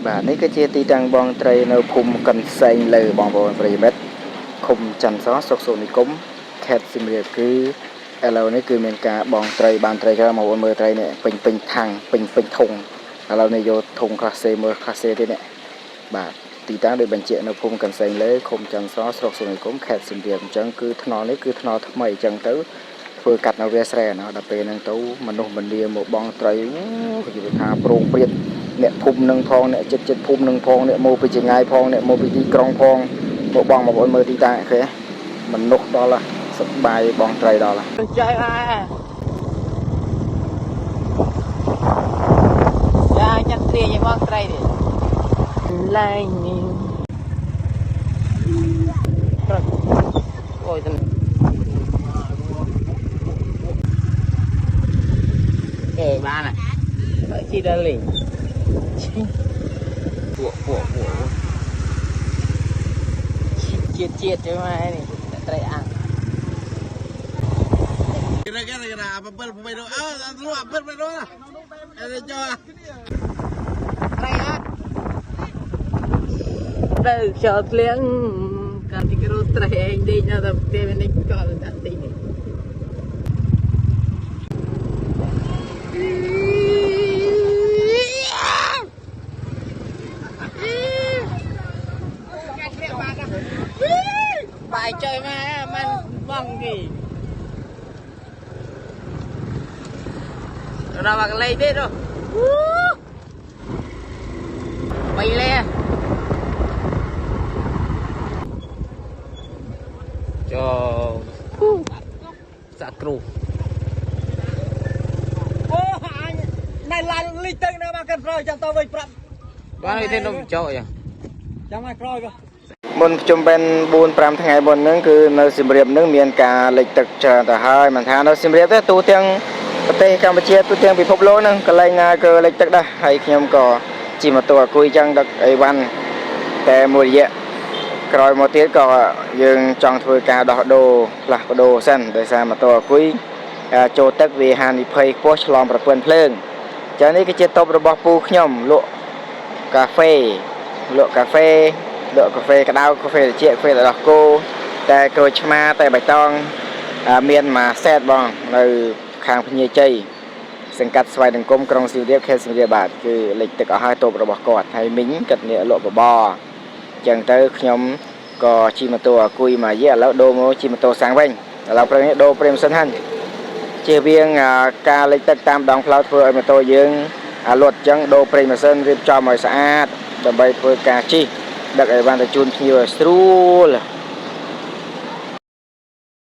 បាទនេះគឺជាទីតាំងបងត្រីនៅភូមិកន្សែងលើបងប្អូនប្រិយមិត្តឃុំច័ន្ទសស្រុកសូត្រនិគមខេត្តសៀមរាបគឺឥឡូវនេះគឺមានការបងត្រីបានត្រីច្រើនបងប្អូនមើលត្រីនេះពេញថាំងពេញធុងឥឡូវនេះយកធុងខ្លះសេមើលខ្លះសេទៀតនេះបាទទីតាំងដោយបញ្ជាក់នៅភូមិកន្សែងលើឃុំច័ន្ទសស្រុកសូត្រនិគមខេត្តសៀមរាបអញ្ចឹងគឺថ្នល់នេះគឺថ្នល់ថ្មីអញ្ចឹងទៅធ្វើកាត់នៅវាលស្រែណាដល់ពេលហ្នឹងទៅមនុស្សម្នាមកបងត្រីគេនិយាយថាប្រងព្រាតអ្នកភូមិនឹងផងអ្នកចិត្តភូមិនឹងផងអ្នកមកពីចម្ងាយផងអ្នកមកពីទីក្រុងផងមកបងប្អូនមើលទីតាំងគេមនុស្សដល់សប្បាយបងត្រីដល់ចៃហើយយ៉ាចាត់ត្រាយមកត្រីនេះឡើងនេះប្រកអូយទៅបានហើយជីដល់លេងពួកជាតិទៅមកនេះត្រីអាំងkira-kira apa bel pemain doa lu apa pemain doa ada choត្រីអាទៅចូលលៀងកាលពីគ្រូត្រីឯងដេកនៅតែផ្ទះនេះក៏ដាក់ទីនេះបាយchơi màมันbong gì rồi mà lấy thế rồi bay le cho dạ cừu này là lịch tinh nữa mà cần rồi chẳng tao về prap bao nhiêu tiền đồng chậu vậy chẳng ai rồi cơមុនខ្ញុំបាន4-5ថ្ងៃមុនហ្នឹងគឺនៅសៀមរាបហ្នឹងមានការលិចទឹកច្រើនទៅហើយមិនថានៅសៀមរាបទេទូទាំងប្រទេសកម្ពុជាទូទាំងពិភពលោកហ្នឹងកន្លែងណាក៏លិចទឹកដែរហើយខ្ញុំក៏ជិះម៉ូតូអង្គុយចឹងដឹកអីវ៉ាន់តែមួយរយៈក្រោយមកទៀតក៏យើងចង់ធ្វើការដោះដូរផ្លាស់ប្ដូរសិនដោយសារម៉ូតូអង្គុយចូលទឹកវាហានិភ័យខ្ពស់ឆ្លងប្រព័ន្ធភ្លើងចឹងនេះគឺជាតបរបស់ពូខ្ញុំលក់កាហ្វេលក់កាហ្វេក្តៅកាហ្វេត្រជាក់កាហ្វេរបស់គោតែក្រូចឆ្មាតែបៃតងមានមួយសេតបងនៅខាងភ្ញាជ័យសង្កាត់ស្វាយដង្គមក្រុងសៀមរាបខេត្តសៀមរាបបាទគឺលិចទឹកអស់ហើយតបរបស់គាត់ហើយមីងគាត់នេះលក់បបរអញ្ចឹងទៅខ្ញុំក៏ជិះម៉ូតូអង្គុយមួយរយៈឥឡូវដូរមកជិះម៉ូតូសាំងវិញឥឡូវព្រឹកនេះដូរព្រាមសិនហ្នឹងជៀសវាងការលិចទឹកតាមដងផ្លូវធ្វើឲ្យម៉ូតូយើងលត់អញ្ចឹងដូរប្រេងម៉ាស៊ីនរៀបចំឲ្យស្អាតដើម្បីធ្វើការជិះដឹកអីវ៉ាន់ទៅជូនភ្ញៀវស្រួល